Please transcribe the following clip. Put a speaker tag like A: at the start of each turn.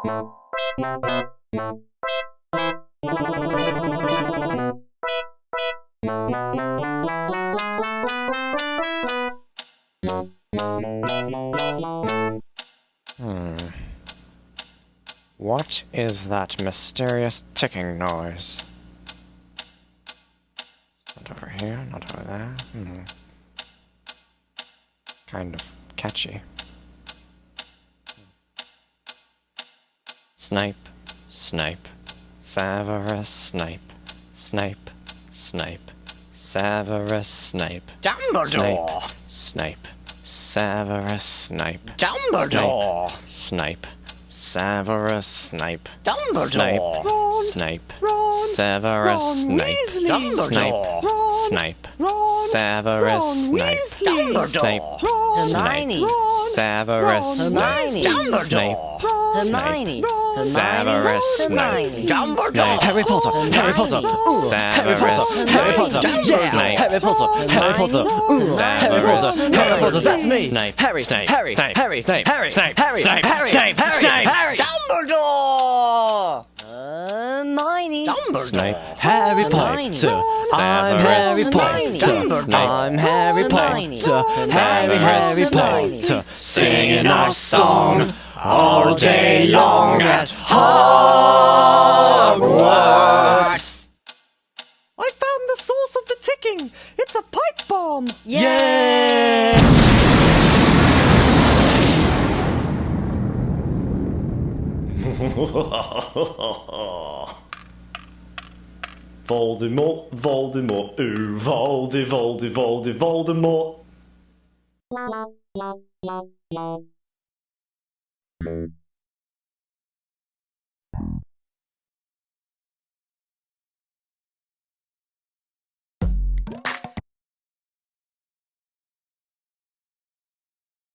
A: What is that mysterious ticking noise? Not over here, not over there. Kind of catchy. Snipe, Snipe, Severus Snape, Snape, Snape, Severus Snape,
B: Dumbledore!
A: Snape, Severus Snape,
B: Dumbledore!
A: Snape, Severus Snape,
B: Dumbledore!
A: Snape, Severus Snape,
B: Dumbledore!
A: Snape, Severus Snape, Snape,
B: Hermione!
A: Severus Snape,
B: Hermione!
A: Snape,
B: Hermione!
A: Severus Snape,
B: Dumbledore!
C: Harry Potter! Harry Potter! Harry Potter! Harry Potter! Yeah! Harry Potter! Harry Potter! Harry Potter! Harry Potter! That's me!
A: Snape,
C: Harry!
A: Snape,
C: Harry!
A: Snape,
C: Harry!
A: Snape,
C: Harry!
A: Snape,
C: Harry!
A: Snape,
C: Harry!
A: Snape,
C: Harry!
A: Harry,
B: Dumbledore! Hermione!
A: Snape,
C: Harry Potter! I'm Harry Potter! I'm Harry Potter! Harry Potter!
A: singing our song all day long at
C: Hogwarts! I found the source of the ticking! It's a pipe bomb!
B: Yeah!
D: Voldemort, Voldemort, ooh, Voldemort.